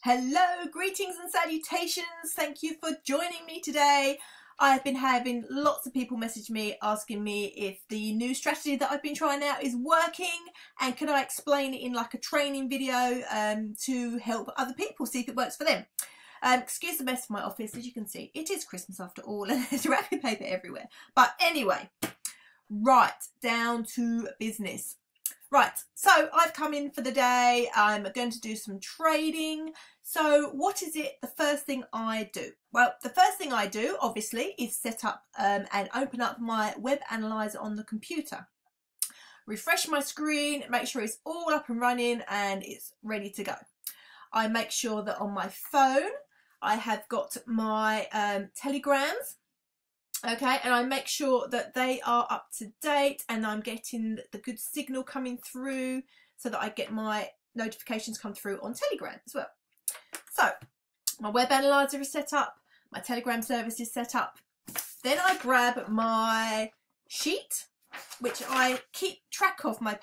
Hello, greetings and salutations. Thank you for joining me today. I've been having lots of people message me asking me if the new strategy that I've been trying out is working and can I explain it in like a training video to help other people see if it works for them. Excuse the mess of my office. As you can see, it is Christmas after all and there's wrapping paper everywhere. But anyway, right, down to business. Right, so I've come in for the day. I'm going to do some trading. So what is it, the first thing I do? Well, the first thing I do, obviously, is set up and open up my web analyzer on the computer. Refresh my screen, make sure it's all up and running and it's ready to go. I make sure that on my phone, I have got my telegrams. Okay, and I make sure that they are up to date and I'm getting the good signal coming through so that I get my notifications come through on Telegram as well. So my web analyzer is set up, my Telegram service is set up. Then I grab my sheet, which I keep track of my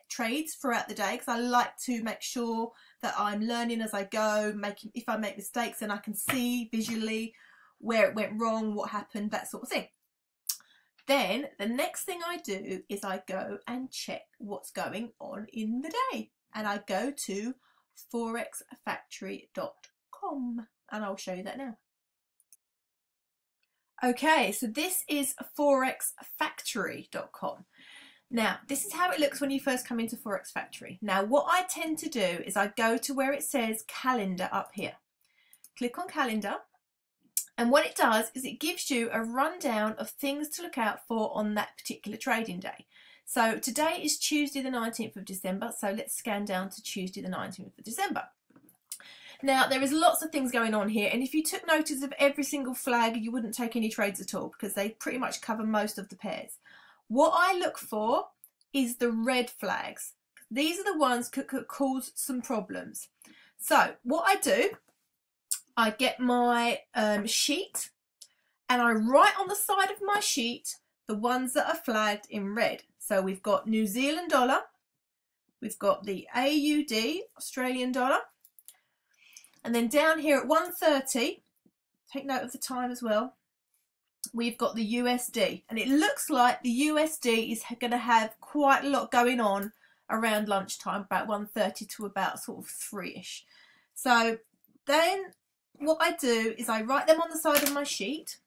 trades throughout the day because I like to make sure that I'm learning as I go, if I make mistakes then I can see visually where it went wrong, what happened, that sort of thing. Then the next thing I do is I go and check what's going on in the day, and I go to forexfactory.com and I'll show you that now. Okay, so this is forexfactory.com. Now, this is how it looks when you first come into Forex Factory. Now, what I tend to do is I go to where it says calendar up here. Click on calendar. And what it does is it gives you a rundown of things to look out for on that particular trading day. So today is Tuesday the 19th of December. So let's scan down to Tuesday the 19th of December. Now there is lots of things going on here. And if you took notice of every single flag, you wouldn't take any trades at all because they pretty much cover most of the pairs. What I look for is the red flags. These are the ones that could cause some problems. So what I do, I get my sheet and I write on the side of my sheet the ones that are flagged in red. So we've got New Zealand dollar, we've got the AUD, Australian dollar, and then down here at 1:30, take note of the time as well, we've got the USD. And it looks like the USD is going to have quite a lot going on around lunchtime, about 1:30 to about sort of 3ish. So then what I do is I write them on the side of my sheet,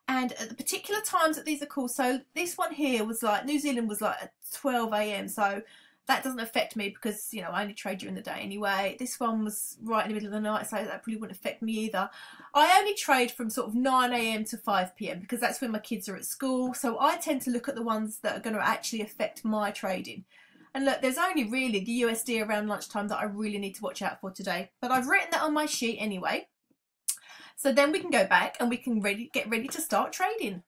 and at the particular times that these are called, so this one here was like, New Zealand was like at 12 AM, so that doesn't affect me because, you know, I only trade during the day anyway. This one was right in the middle of the night, so that probably wouldn't affect me either. I only trade from sort of 9 AM to 5 PM because that's when my kids are at school, so I tend to look at the ones that are going to actually affect my trading. And look, there's only really the USD around lunchtime that I really need to watch out for today. But I've written that on my sheet anyway. So then we can go back and we can get ready to start trading.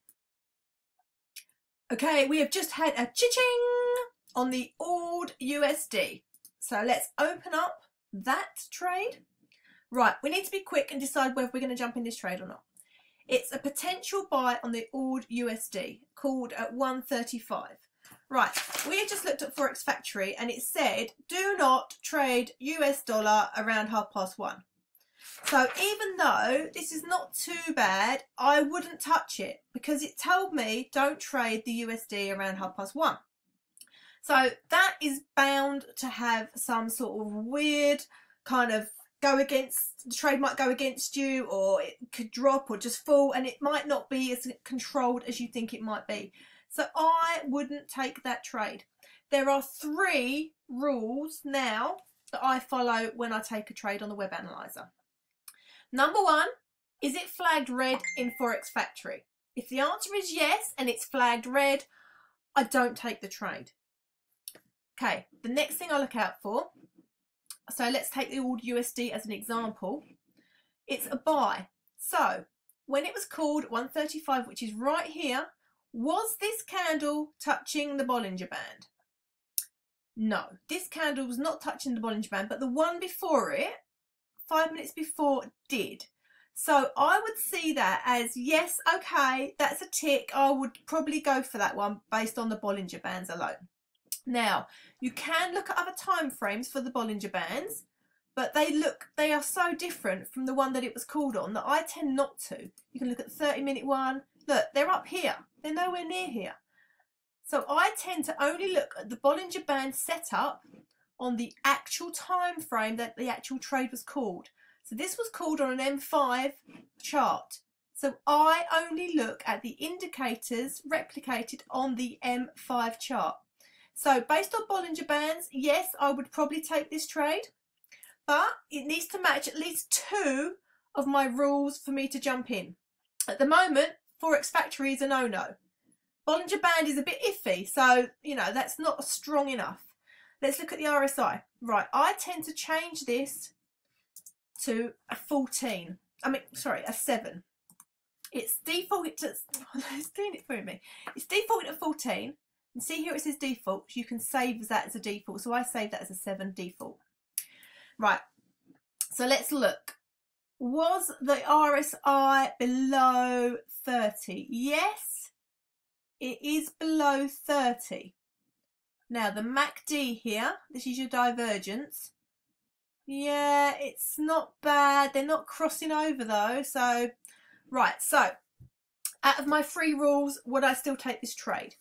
Okay, we have just had a cha-ching on the old USD. So let's open up that trade. Right, we need to be quick and decide whether we're going to jump in this trade or not. It's a potential buy on the old USD called at 135. Right, we had just looked at Forex Factory and it said do not trade US dollar around 1:30. So even though this is not too bad, I wouldn't touch it because it told me don't trade the USD around 1:30. So that is bound to have some sort of weird kind of the trade might go against you, or it could drop or just fall, and it might not be as controlled as you think it might be. So I wouldn't take that trade. There are 3 rules now that I follow when I take a trade on the web analyzer. Number 1, is it flagged red in Forex Factory? If the answer is yes and it's flagged red, I don't take the trade. Okay, the next thing I look out for, so let's take the old USD as an example. It's a buy. So when it was called 135, which is right here, was this candle touching the Bollinger Band? No, this candle was not touching the Bollinger Band, but the one before it, 5 minutes before, did. So I would see that as, yes, okay, that's a tick. I would probably go for that one based on the Bollinger Bands alone. Now, you can look at other time frames for the Bollinger Bands, but they are so different from the one that it was called on that I tend not to. You can look at the 30-minute one. Look, they're up here. They're nowhere near here. So I tend to only look at the Bollinger Band setup on the actual time frame that the actual trade was called. So this was called on an M5 chart. So I only look at the indicators replicated on the M5 chart. So based on Bollinger Bands, yes, I would probably take this trade, but it needs to match at least 2 of my rules for me to jump in. At the moment, Forex Factory is a no-no. Bollinger Band is a bit iffy, so, you know, that's not strong enough. Let's look at the RSI. Right, I tend to change this to a 14. A 7. It's defaulted to, it's doing it for me. It's defaulted at 14. And see here it says default. You can save that as a default. So I save that as a 7 default. Right, so let's look. Was the RSI below 30? Yes, it is below 30. Now the MACD here, this is your divergence. Yeah, it's not bad. They're not crossing over though. So, right, so out of my 3 rules, would I still take this trade?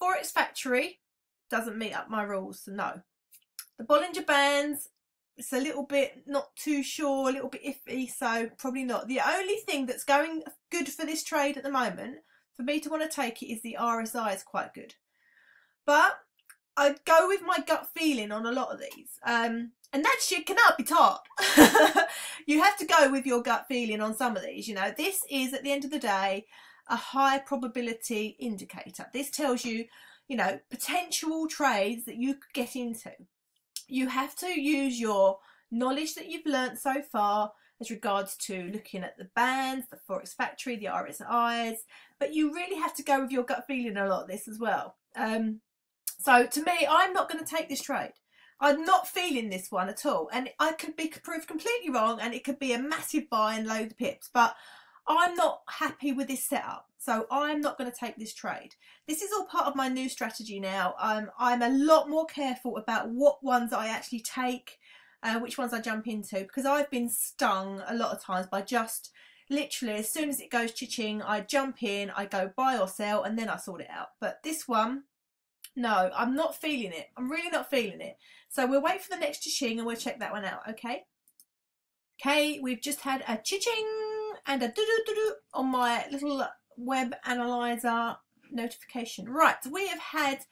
Forex Factory doesn't meet up my rules, so no. The Bollinger Bands, it's a little bit not too sure, a little bit iffy, so probably not. The only thing that's going good for this trade at the moment, for me to want to take it, is the RSI is quite good. But I'd go with my gut feeling on a lot of these. And that shit cannot be taught. You have to go with your gut feeling on some of these. You know, this is, at the end of the day, a high probability indicator. This tells you, you know, potential trades that you could get into. You have to use your knowledge that you've learnt so far as regards to looking at the bands, the Forex Factory, the RSIs, but you really have to go with your gut feeling a lot of this as well. So to me, I'm not going to take this trade. I'm not feeling this one at all, and I could be proved completely wrong, and it could be a massive buy and load of pips, but I'm not happy with this setup, so I'm not going to take this trade. This is all part of my new strategy now. I'm a lot more careful about what ones I actually take, which ones I jump into, because I've been stung a lot of times by just literally as soon as it goes cha-ching, I jump in, I go buy or sell, and then I sort it out. But this one, no, I'm not feeling it. I'm really not feeling it. So we'll wait for the next cha-ching and we'll check that one out, okay? Okay, we've just had a cha-ching and a doo-doo-doo-doo on my little web analyzer notification. Right, we have had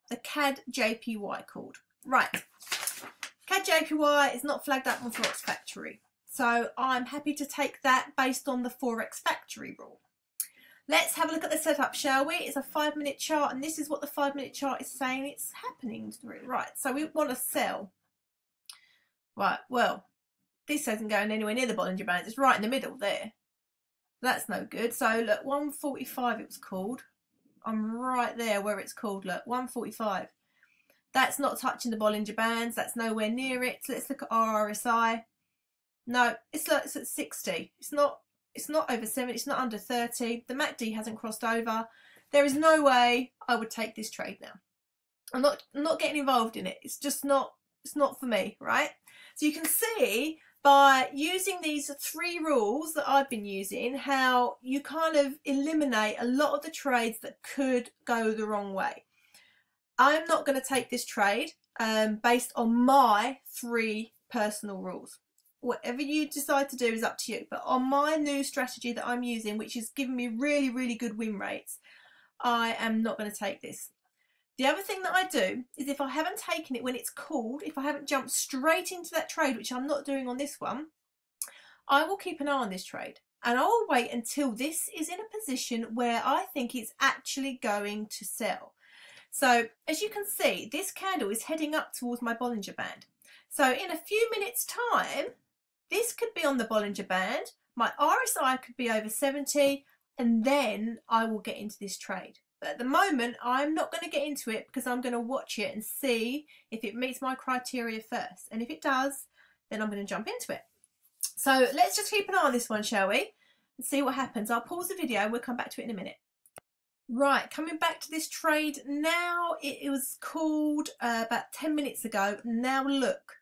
the CADJPY called. Right, CADJPY is not flagged up on Forex Factory, so I'm happy to take that based on the Forex Factory rule. Let's have a look at the setup, shall we? It's a 5-minute chart, and this is what the 5-minute chart is saying it's happening through. Right, so we want to sell. Right, well, this isn't going anywhere near the Bollinger Bands. It's right in the middle there. That's no good. So look, 145 it was called. I'm right there where it's called. Look, 145. That's not touching the Bollinger Bands. That's nowhere near it. So let's look at our RSI. No, it's at 60. It's not over 70. It's not under 30. The MACD hasn't crossed over. There is no way I would take this trade now. I'm not getting involved in it. It's just not. It's not for me, right? So you can see by using these 3 rules that I've been using, how you kind of eliminate a lot of the trades that could go the wrong way. I'm not going to take this trade based on my 3 personal rules. Whatever you decide to do is up to you. But on my new strategy that I'm using, which is giving me really, really good win rates, I am not going to take this. The other thing that I do is if I haven't taken it when it's called, if I haven't jumped straight into that trade, which I'm not doing on this one, I will keep an eye on this trade. And I will wait until this is in a position where I think it's actually going to sell. So as you can see, this candle is heading up towards my Bollinger Band. So in a few minutes time, this could be on the Bollinger Band, my RSI could be over 70, and then I will get into this trade. But at the moment, I'm not going to get into it because I'm going to watch it and see if it meets my criteria first. And if it does, then I'm going to jump into it. So let's just keep an eye on this one, shall we? And see what happens. I'll pause the video and we'll come back to it in a minute. Right, coming back to this trade now. It was called about 10 minutes ago. Now look.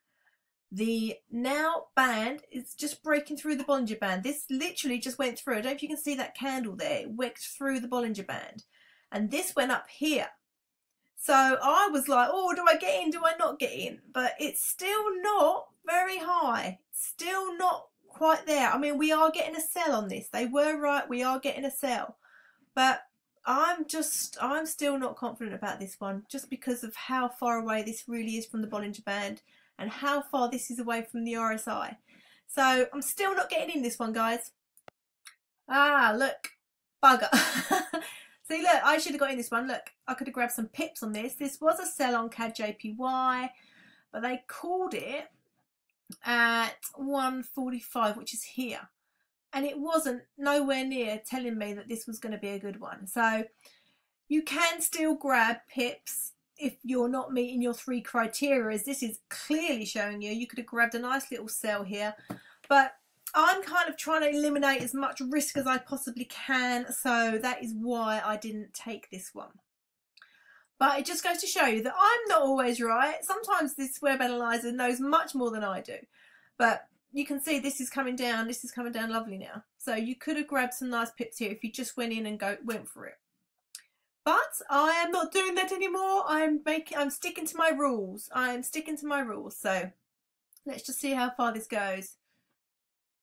The now band is just breaking through the Bollinger Band. This literally just went through. I don't know if you can see that candle there. It went through the Bollinger Band. And this went up here. So I was like, oh, do I get in? Do I not get in? But it's still not very high. Still not quite there. I mean, we are getting a sell on this. They were right. We are getting a sell. But I'm still not confident about this one, just because of how far away this really is from the Bollinger Band and how far this is away from the RSI. So I'm still not getting in this one, guys. Ah, look, bugger. See, look, I should have got in this one. Look, I could have grabbed some pips on this. This was a sell on CADJPY, but they called it at 145, which is here. And it wasn't nowhere near telling me that this was going to be a good one. So you can still grab pips if you're not meeting your 3 criteria, as this is clearly showing you. You could have grabbed a nice little sell here. But I'm kind of trying to eliminate as much risk as I possibly can. So that is why I didn't take this one. But it just goes to show you that I'm not always right. Sometimes this web analyzer knows much more than I do. But you can see this is coming down. This is coming down lovely now. So you could have grabbed some nice pips here if you just went in and went for it. But I am not doing that anymore. I'm sticking to my rules. I'm sticking to my rules. So let's just see how far this goes.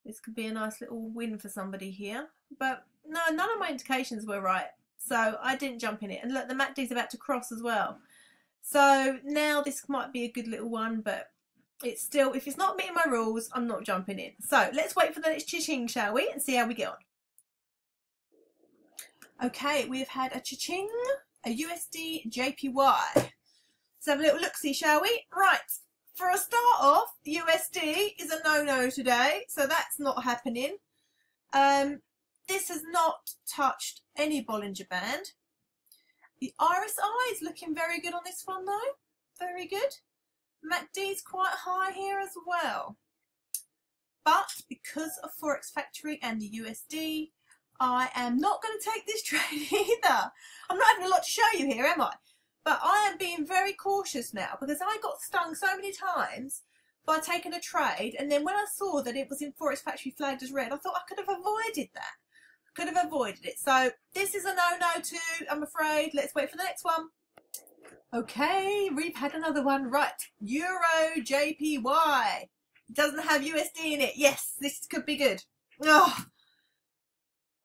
This could be a nice little win for somebody here. But no, none of my indications were right. So I didn't jump in it. And look, the MACD's about to cross as well. So now this might be a good little one, but it's still, if it's not meeting my rules, I'm not jumping in. So let's wait for the next cha-ching, shall we? And see how we get on. Okay, we've had a cha-ching, a USDJPY. Let's have a little look-see, shall we? Right. For a start off, USD is a no-no today, so that's not happening. This has not touched any Bollinger Band. The RSI is looking very good on this one though. Very good. MACD is quite high here as well. But because of Forex Factory and the USD, I am not going to take this trade either. I'm not having a lot to show you here, am I? But I am being very cautious now because I got stung so many times by taking a trade, and then when I saw that it was in Forex Factory flagged as red, I thought I could have avoided that. Could have avoided it. So this is a no-no too, I'm afraid. Let's wait for the next one. Okay, we've had another one. Right, EURJPY. It doesn't have USD in it. Yes, this could be good. Oh,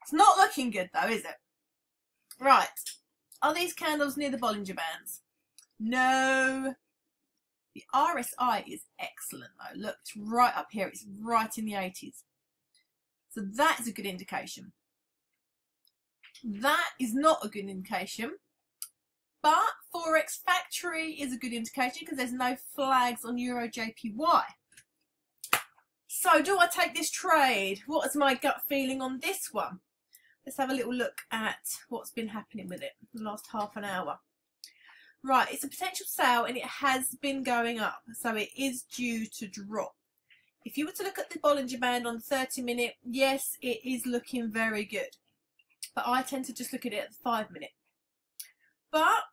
it's not looking good though, is it? Right. Are these candles near the Bollinger Bands? No. The RSI is excellent though. Look, it's right up here. It's right in the 80s. So that is a good indication. That is not a good indication. But Forex Factory is a good indication because there's no flags on EURJPY. So do I take this trade? What is my gut feeling on this one? Let's have a little look at what's been happening with it in the last half an hour. Right, it's a potential sell and it has been going up, so it is due to drop. If you were to look at the Bollinger Band on the 30-minute, yes, it is looking very good. But I tend to just look at it at the 5-minute. But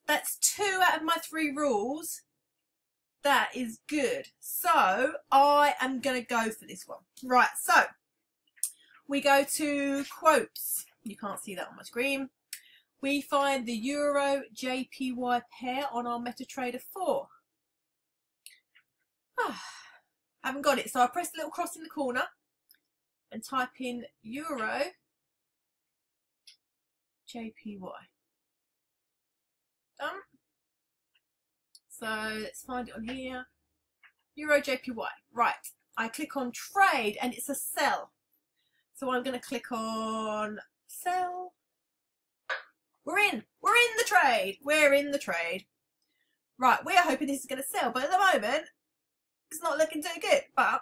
that's 2 out of my 3 rules. That is good. So I am going to go for this one. Right, so we go to quotes. You can't see that on my screen. We find the EURJPY pair on our MetaTrader 4. Haven't got it, so I press the little cross in the corner and type in EURJPY. Done. So let's find it on here. EURJPY. Right. I click on trade and it's a sell. So I'm going to click on sell. We're in the trade. We're in the trade. Right, we are hoping this is going to sell, but at the moment, it's not looking too good, but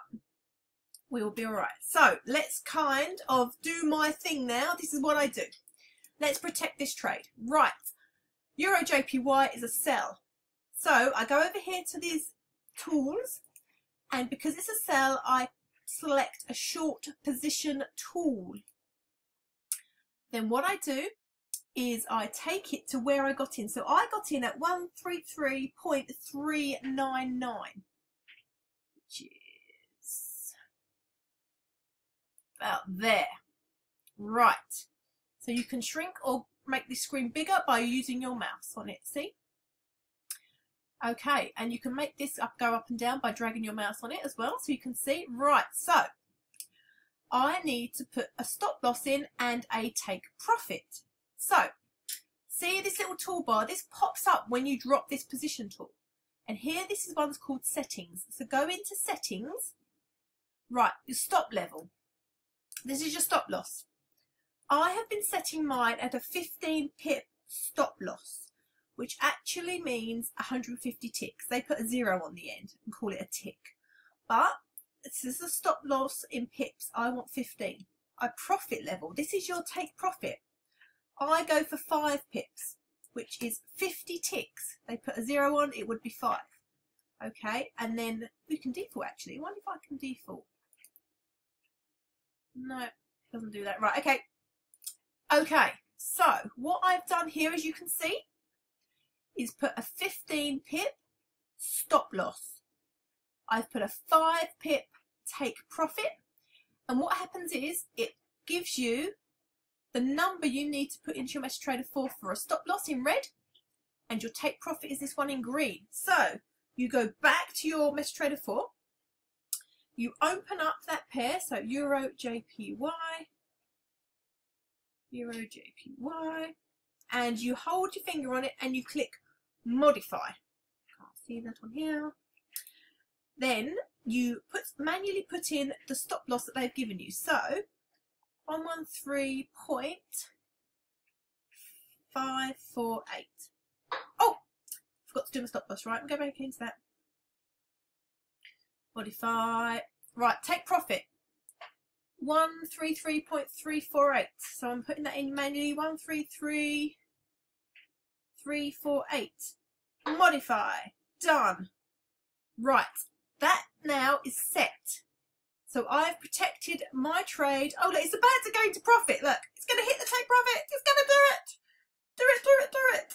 we will be all right. So let's kind of do my thing now. This is what I do. Let's protect this trade. Right, EURJPY is a sell. So I go over here to these tools, and because it's a sell, I select a short position tool. Then what I do is I take it to where I got in. So I got in at 133.399, which about there. Right. So you can shrink or make this screen bigger by using your mouse on it, see? Okay, and you can make this go up and down by dragging your mouse on it as well, so you can see. Right, so I need to put a stop loss in and a take profit. So, see this little toolbar? This pops up when you drop this position tool. And here, this is one's called settings. So go into settings. Right, your stop level. This is your stop loss. I have been setting mine at a 15 pip stop loss, which actually means 150 ticks. They put a 0 on the end and call it a tick. But this is a stop loss in pips. I want 15. A profit level. This is your take profit. I go for 5 pips, which is 50 ticks. They put a 0 on, it would be 5. Okay, and then we can default actually. I wonder if I can default. No, it doesn't do that. Right, okay. Okay, so what I've done here, as you can see, is put a 15 pip stop loss. I've put a 5 pip take profit. And what happens is it gives you the number you need to put into your MetaTrader 4 for a stop loss in red. And your take profit is this one in green. So you go back to your MetaTrader 4. You open up that pair. So EURJPY. EURJPY, and you hold your finger on it and you click modify. Can't see that on here. Then you manually put in the stop loss that they've given you. So 113.548. Oh, forgot to do my stop loss. Right, go back into that. Modify. Right, take profit. 133.348. So I'm putting that in manually. 133.348. Modify. Done. Right. That now is set. So I've protected my trade. Oh, look, it's about to go into profit. Look, it's going to hit the take profit. It's going to do it. Do it, do it, do it.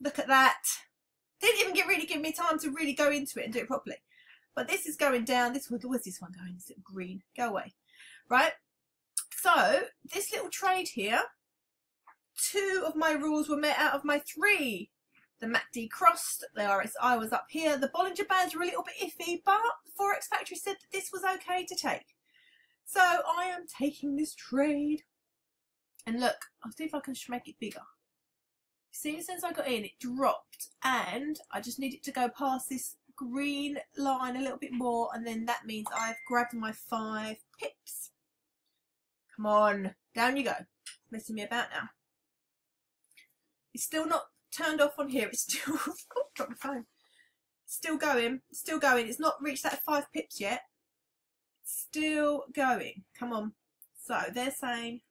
Look at that. Didn't even really give me time to really go into it and do it properly. But this is going down. Where's this one going? This little green. Go away. Right? So, this little trade here, 2 of my rules were met out of my 3. The MACD crossed. The RSI was up here. The Bollinger Bands were a little bit iffy, but the Forex Factory said that this was okay to take. So, I am taking this trade. And look, I'll see if I can make it bigger. See, since I got in, it dropped. And I just need it to go past this green line a little bit more, and then that means I've grabbed my 5 pips. Come on, down you go. Messing me about now. It's still not turned off on here. It's still oh, drop my phone. It's still going. It's still going. It's not reached that 5 pips yet. It's still going. Come on. So they're saying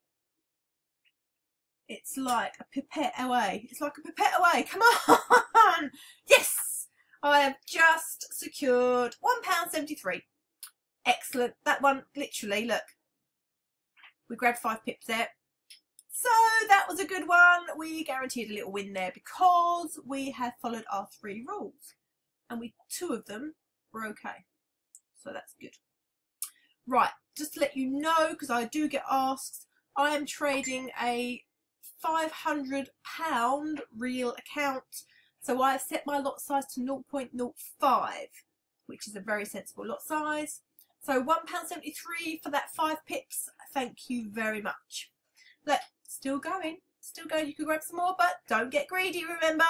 it's like a pipette away. It's like a pipette away. Come on. Yes. I have just secured £1.73. Excellent. That one, literally, look. We grabbed 5 pips there. So that was a good one. We guaranteed a little win there because we have followed our 3 rules. And 2 of them were okay. So that's good. Right, just to let you know, because I do get asked, I am trading a £500 real account. So I have set my lot size to 0.05, which is a very sensible lot size. So £1.73 for that 5 pips. Thank you very much. Look, still going. Still going. You can grab some more, but don't get greedy, remember.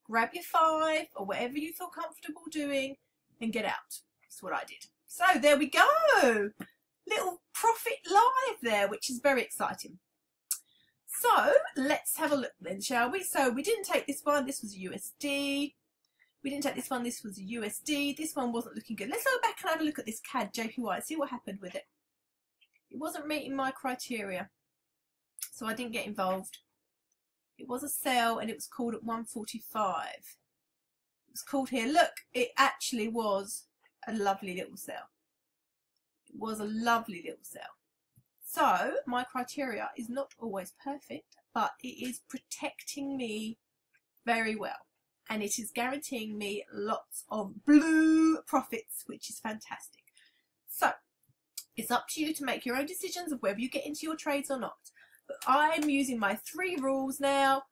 Grab your 5 or whatever you feel comfortable doing and get out. That's what I did. So there we go. Little profit live there, which is very exciting. So let's have a look then, shall we? So we didn't take this one. This was a USD. We didn't take this one. This was a USD. This one wasn't looking good. Let's go back and have a look at this CADJPY. See what happened with it. It wasn't meeting my criteria, so I didn't get involved. It was a sell and it was called at 145. It was called here. Look, it actually was a lovely little sell. It was a lovely little sell. So my criteria is not always perfect, but it is protecting me very well. And it is guaranteeing me lots of blue profits, which is fantastic. So It's up to you to make your own decisions of whether you get into your trades or not. But I'm using my 3 rules now.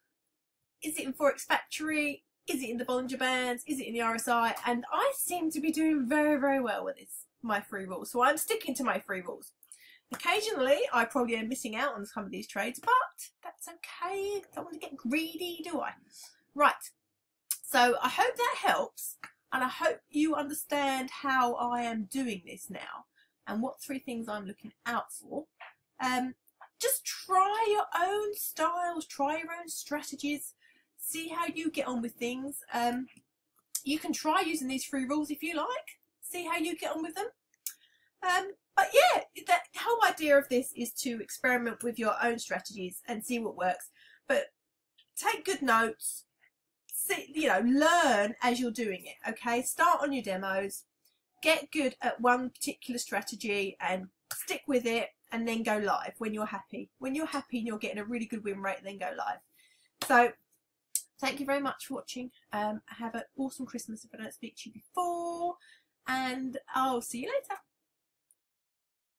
Is it in Forex Factory? Is it in the Bollinger Bands? Is it in the RSI? And I seem to be doing very, very well with this, my 3 rules. So I'm sticking to my 3 rules. Occasionally, I probably am missing out on some of these trades, but that's okay. I don't want to get greedy, do I? Right. So I hope that helps, and I hope you understand how I am doing this now and what 3 things I'm looking out for. Just try your own styles, try your own strategies, see how you get on with things. You can try using these 3 rules if you like, see how you get on with them. But yeah, the whole idea of this is to experiment with your own strategies and see what works. But take good notes, see, you know, learn as you're doing it, okay? Start on your demos, get good at one particular strategy and stick with it, and then go live when you're happy. When you're happy and you're getting a really good win rate, then go live. So thank you very much for watching. Have an awesome Christmas if I don't speak to you before, and I'll see you later.